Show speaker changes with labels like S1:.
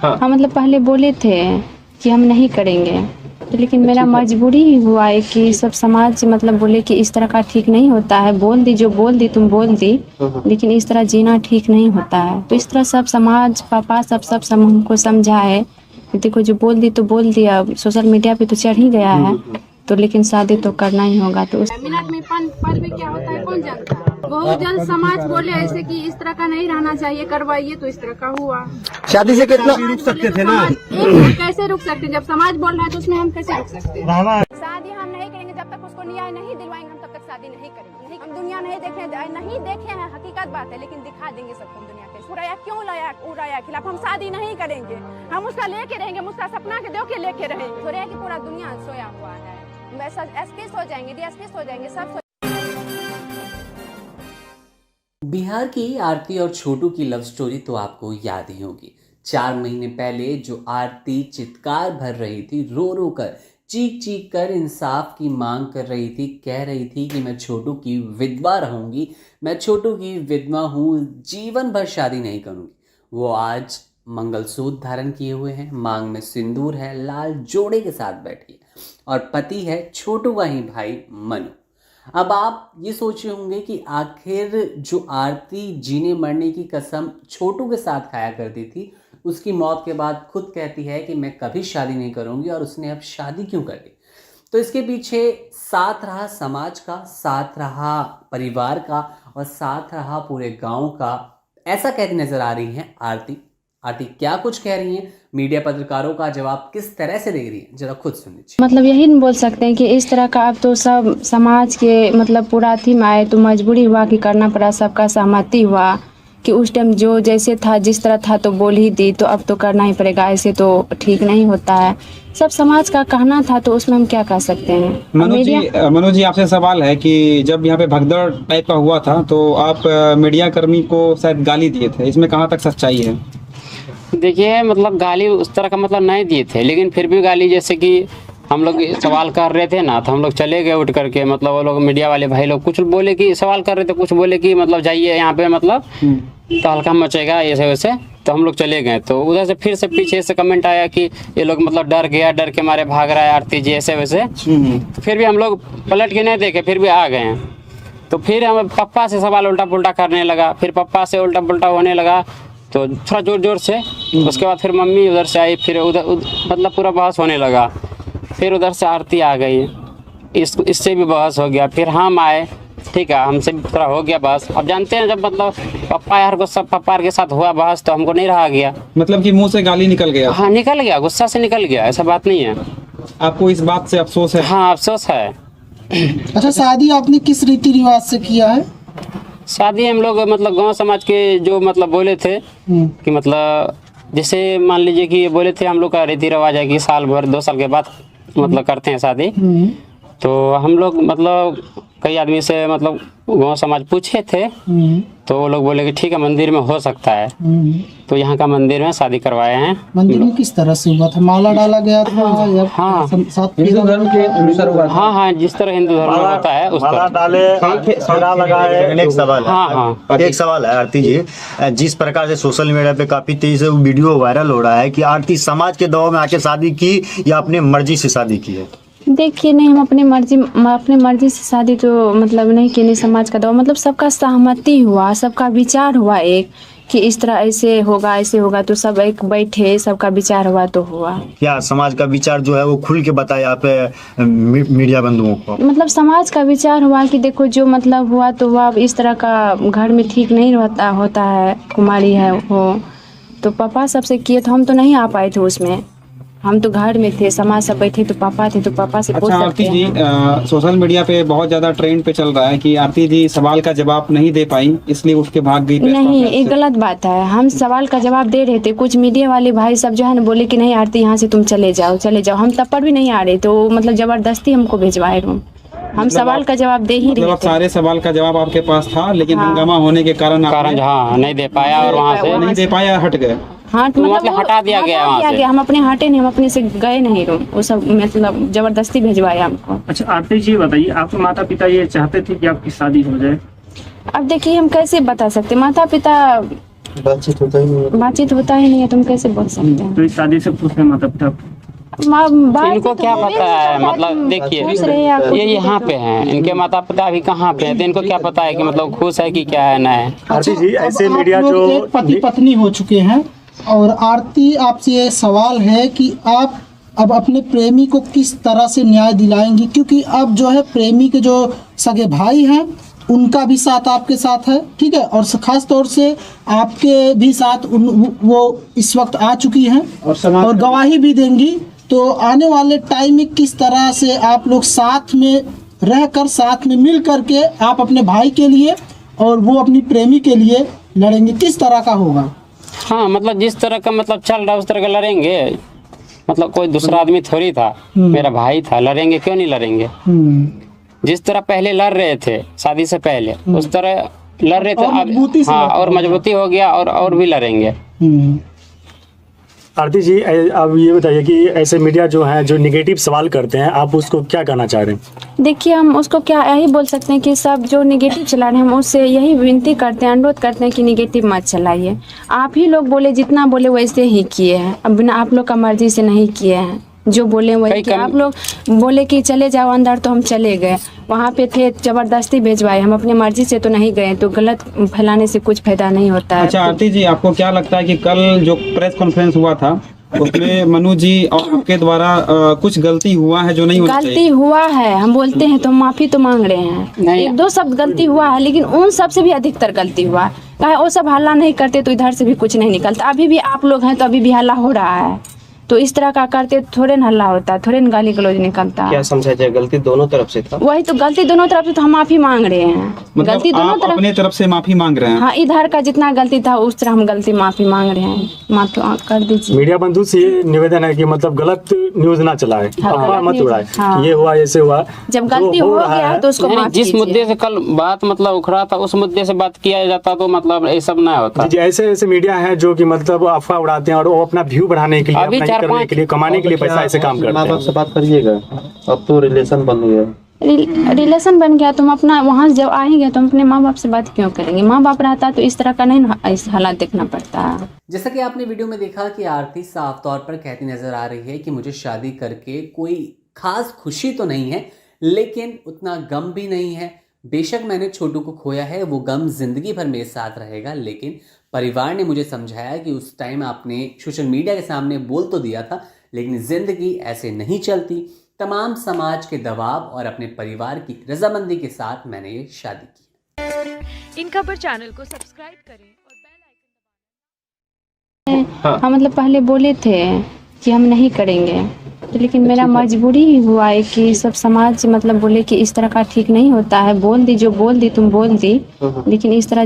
S1: हाँ।
S2: हम मतलब पहले बोले थे कि हम नहीं करेंगे, तो लेकिन मेरा मजबूरी ही हुआ है कि सब समाज मतलब बोले कि इस तरह का ठीक नहीं होता है। बोल दी जो बोल दी तुम बोल दी, लेकिन इस तरह जीना ठीक नहीं होता है। तो इस तरह सब समाज पापा सब हमको समझाए कि देखो जो बोल दी तो बोल दिया, सोशल मीडिया पे तो चढ़ ही गया है, तो लेकिन शादी तो करना ही होगा। तो
S3: मिनट में पल में क्या होता है कौन जानता है। बहुत जन समाज बोले ऐसे कि इस तरह का नहीं रहना चाहिए, करवाइए, तो इस तरह का हुआ।
S4: शादी से कितना रुक सकते थे ना?
S3: कैसे रुक सकते, जब समाज बोल रहा है तो उसमें हम कैसे रुक सकते हैं।
S5: शादी हम नहीं करेंगे जब तक उसको न्याय नहीं दिलवाएंगे, हम तब तक शादी नहीं करेंगे। हम दुनिया नहीं देखे हैं, हकीकत बात है, लेकिन दिखा देंगे सबको दुनिया के। उराया क्यों लाया, उराया खिलाफ हम शादी नहीं करेंगे, हम उसका लेके रहेंगे, उसका सपना के दो के लेके रहेंगे। उराया की पूरा दुनिया सोया हुआ है, वैसा एसपी सो जाएंगे, डीएसपी सो जाएंगे, सब।
S6: बिहार की आरती और छोटू की लव स्टोरी तो आपको याद ही होगी। 4 महीने पहले जो आरती चित्कार भर रही थी, रो रो कर, चीख चीख कर इंसाफ की मांग कर रही थी, कह रही थी कि मैं छोटू की विधवा रहूंगी, मैं छोटू की विधवा हूँ, जीवन भर शादी नहीं करूंगी। वो आज मंगलसूत्र धारण किए हुए हैं, मांग में सिंदूर है, लाल जोड़े के साथ बैठी है और पति है छोटू का ही भाई मनु। अब आप ये सोच रहे होंगे कि आखिर जो आरती जीने मरने की कसम छोटू के साथ खाया करती थी, उसकी मौत के बाद खुद कहती है कि मैं कभी शादी नहीं करूंगी, और उसने अब शादी क्यों कर ली। तो इसके पीछे साथ रहा समाज का, साथ रहा परिवार का और साथ रहा पूरे गांव का, ऐसा कहती नजर आ रही हैं आरती। आरती क्या कुछ कह रही हैं, मीडिया पत्रकारों का जवाब किस तरह से दे रही है, जरा खुद सुन लीजिए।
S2: मतलब यही बोल सकते हैं कि इस तरह का अब तो सब समाज के मतलब पूरा थी में आए, तो मजबूरी हुआ कि करना पड़ा, सबका सहमति हुआ कि उस टाइम जो जैसे था जिस तरह था तो बोल ही दी, तो अब तो करना ही पड़ेगा, ऐसे तो ठीक नहीं होता है। सब समाज का कहना था, तो उसमें हम क्या कह सकते हैं।
S1: मनोज जी आपसे सवाल है कि जब यहाँ पे भगदड़ टाइप का हुआ था तो आप मीडिया कर्मी को शायद गाली दिए थे, इसमें कहाँ तक सच्चाई है?
S7: देखिए, मतलब गाली उस तरह का मतलब नहीं दिए थे, लेकिन फिर भी गाली, जैसे कि हम लोग सवाल कर रहे थे ना, तो हम लोग चले गए उठ करके, मतलब वो लोग मीडिया वाले भाई लोग कुछ बोले कि सवाल कर रहे थे, कुछ बोले कि मतलब जाइए यहाँ पे, मतलब तो हल्का मचेगा ऐसे वैसे, तो हम लोग चले गए। तो उधर से फिर से पीछे से कमेंट आया कि ये लोग मतलब डर गया, डर के मारे भाग रहा है आरती जी, ऐसे वैसे। तो फिर भी हम लोग पलट के नहीं देखे, फिर भी आ गए हैं। तो फिर हम पप्पा से सवाल उल्टा पुल्टा करने लगा, फिर पप्पा से उल्टा पुल्टा होने लगा, तो थोड़ा जोर जोर से। उसके बाद फिर मम्मी उधर से आई, फिर उधर मतलब पूरा बहस होने लगा। फिर उधर से आरती आ गई, इससे भी बहस हो गया। फिर हम आए, ठीक है, हमसे भी थोड़ा हो गया बहस। अब जानते हैं जब मतलब पप्पा यार को सब पप्पा के साथ हुआ बहस, तो हमको नहीं रहा गया,
S1: मतलब कि मुंह से गाली निकल गया?
S7: हाँ निकल गया, गुस्सा से निकल गया, ऐसा बात नहीं है।
S1: आपको इस बात से अफसोस है?
S7: हाँ अफसोस है।
S8: अच्छा, शादी आपने किस रीति रिवाज से किया है?
S7: शादी हम लोग मतलब गांव समाज के जो मतलब बोले थे कि मतलब जैसे मान लीजिए कि बोले थे हम लोग का रीति रिवाज है कि साल भर 2 साल के बाद मतलब करते हैं शादी। तो हम लोग मतलब कई आदमी से मतलब गांव समाज पूछे थे, तो वो लोग बोले कि ठीक है मंदिर में हो सकता है। तो यहाँ का मंदिर में शादी करवाए हैं।
S8: मंदिर में किस तरह से हुआ था? माला डाला गया था या
S7: हाँ
S4: हिंदू धर्म के अनुसार हुआ था?
S7: हाँ हाँ, जिस तरह हिंदू धर्म में होता है उस तरह
S9: डाले लगाए। एक सवाल है,
S7: हाँ
S9: एक सवाल है आरती जी, जिस प्रकार से सोशल मीडिया पे काफी तेजी से वीडियो वायरल हो रहा है कि आरती समाज के दबाव में आके शादी की या अपने मर्जी से शादी की है?
S2: देखिए नहीं, हम अपनी मर्जी से शादी तो मतलब नहीं की, नहीं समाज का दबाव, मतलब सबका सहमति हुआ, सबका विचार हुआ एक कि इस तरह ऐसे होगा, तो सब एक बैठे, सबका विचार हुआ तो हुआ।
S9: क्या समाज का विचार जो है वो खुल के बताया आप मीडिया बंधुओं को?
S2: मतलब समाज का विचार हुआ कि देखो जो मतलब हुआ तो हुआ, अब इस तरह का घर में ठीक नहीं होता है, कुमारी है वो, तो पापा सबसे किए, तो हम तो नहीं आ पाए थे उसमें, हम तो घर में थे, समाज सब बैठे, तो पापा थे, तो पापा से पूछ सकते हैं।
S1: आरती जी, सोशल मीडिया पे बहुत ज्यादा ट्रेंड पे चल रहा है कि आरती जी सवाल का जवाब नहीं दे पाई, इसलिए उठ के भाग गई।
S2: नहीं, ये गलत बात है, हम सवाल का जवाब दे रहे थे, कुछ मीडिया वाले भाई सब जो है ना बोले कि नहीं आरती यहाँ से तुम चले जाओ, हम तब पर भी नहीं आ रहे, तो मतलब जबरदस्ती हमको भिजवाए रूम, हम सवाल का जवाब दे ही रहे थे।
S1: सारे सवाल का जवाब आपके पास था, लेकिन हंगामा होने के कारण
S7: हाँ नहीं दे पाया, और वहाँ से
S1: नहीं दे पाया, हट गए।
S2: हाँ
S7: मतलब हटा दिया गया वहाँ से।
S2: हम अपने हटे नहीं, हम अपने से गए नहीं रूम, वो सब मतलब जबरदस्ती भिजवाया हमको।
S10: अच्छा आरती जी बताइए, आपके माता पिता ये चाहते थे कि आपकी शादी हो जाए?
S2: अब देखिए हम कैसे बता सकते, माता पिता
S4: बातचीत होता ही नहीं है।
S2: बातचीत होता ही नहीं है, तुम कैसे बोल सकते हैं?
S10: तो इस शादी से खुश है माता पिता?
S7: इनको क्या पता है, मतलब देखिए ये यहाँ पे हैं, इनके माता पिता अभी कहाँ पे हैं, तो इनको क्या पता है कि मतलब खुश है कि क्या है ना है।
S8: अच्छा,
S9: जी ऐसे
S8: अब
S9: मीडिया
S8: आप लोग
S9: जो
S8: एक पति पत्नी हो चुके हैं, और आरती आपसे ये सवाल है कि आप अब अपने प्रेमी को किस तरह से न्याय दिलाएंगी, क्योंकि अब जो है प्रेमी के जो सगे भाई हैं उनका भी साथ आपके साथ है, ठीक है, और खास तौर से आपके भी साथ वो इस वक्त आ चुकी हैं और गवाही भी देंगी। तो आने वाले टाइम में किस तरह से आप लोग साथ में रहकर, साथ में मिल करके आप अपने भाई के लिए और वो अपनी प्रेमी के लिए लड़ेंगे, किस तरह का होगा?
S7: हाँ मतलब जिस तरह का मतलब चल रहा है उस तरह का लड़ेंगे, मतलब कोई दूसरा आदमी थोड़ी था, मेरा भाई था, लड़ेंगे क्यों नहीं लड़ेंगे। जिस तरह पहले लड़ रहे थे शादी से पहले उस तरह लड़ रहे थे, अब हाँ और मजबूती हो गया और भी लड़ेंगे।
S9: आरती जी अब ये बताइए कि ऐसे मीडिया जो है जो निगेटिव सवाल करते हैं, आप उसको क्या कहना चाह रहे हैं?
S2: देखिए हम उसको क्या यही बोल सकते हैं कि सब जो निगेटिव चला रहे हैं हम उससे यही विनती करते हैं, अनुरोध करते हैं कि निगेटिव मत चलाइए। आप ही लोग बोले, जितना बोले वैसे ही किए हैं, अब बिना आप लोग का मर्जी से नहीं किए हैं, जो बोले वही किए। आप लोग बोले कि चले जाओ अंदर तो हम चले गए, वहाँ पे थे जबरदस्ती भेजवाए, हम अपनी मर्जी से तो नहीं गए, तो गलत फैलाने से कुछ फायदा नहीं होता है।
S1: अच्छा आरती जी, आपको क्या लगता है कि कल जो प्रेस कॉन्फ्रेंस हुआ था उसमें मनु जी और आपके द्वारा कुछ गलती हुआ है जो नहीं होना चाहिए?
S2: गलती हुआ है, हम बोलते हैं तो माफी तो मांग रहे हैं, एक दो शब्द गलती हुआ है, लेकिन उन सब से भी अधिकतर गलती हुआ है। कहे वो सब हल्ला नहीं करते तो इधर से भी कुछ नहीं निकलता। अभी भी आप लोग हैं तो अभी भी हल्ला हो रहा है, तो इस तरह का करते थोड़े न हल्ला होता, थोड़े न गाली गलौज निकलता।
S4: क्या समझा जाए, गलती दोनों तरफ से था?
S2: वही तो गलती दोनों तरफ से, तो हम माफी मांग रहे हैं।
S1: मतलब
S2: गलती दोनों
S1: आप अपने तरफ से माफी मांग रहे हैं?
S2: हाँ, इधर का जितना गलती था उस तरह हम गलती माफी मांग रहे हैं, माफी कर दीजिए।
S9: मीडिया बंधु से ये निवेदन है कि मतलब गलत न्यूज ना चलाए, अफवाह मत उड़ाए, ये हुआ ऐसे हुआ।
S2: जब गलती हो गया तो उसको माफ
S7: जिस मुद्दे से कल बात मतलब उखड़ा था उस मुद्दे से बात किया जाता तो मतलब ये सब ना होता।
S9: ऐसे ऐसे मीडिया है जो कि मतलब अफवाह उड़ाते हैं और वो अपना व्यू बढ़ाने के लिए, अपना ही करने के लिए, कमाने के लिए पैसा ऐसे काम करते हैं।
S4: माँ बाप से बात करिएगा, अब तो रिलेशन बन गया।
S2: रिलेशन बन गया, तुम अपना वहाँ जब आएंगे तो अपने माँ बाप से बात क्यों करेंगे? माँ बाप रहता तो इस तरह का नहीं इस हालात देखना पड़ता है।
S6: जैसा कि आपने वीडियो में देखा कि आरती साफ तौर पर कहती नजर आ रही है कि मुझे शादी करके कोई खास खुशी तो नहीं है, लेकिन उतना गम भी नहीं है। बेशक मैंने छोटू को खोया है, वो गम जिंदगी भर मेरे साथ रहेगा, लेकिन परिवार ने मुझे समझाया कि उस टाइम आपने सोशल मीडिया के सामने बोल तो दिया था, लेकिन जिंदगी ऐसे नहीं चलती। तमाम समाज के दबाव और अपने परिवार की रजामंदी के साथ मैंने ये शादी की।
S11: इन खबर चैनल को सब्सक्राइब करें और बेल आइकन।
S2: हाँ मतलब पहले बोले थे कि हम नहीं करेंगे, तो लेकिन मेरा मजबूरी ही हुआ है कि सब समाज मतलब बोले कि इस तरह का ठीक नहीं होता है, बोल दी जो बोल दी तुम बोल दी, लेकिन इस तरह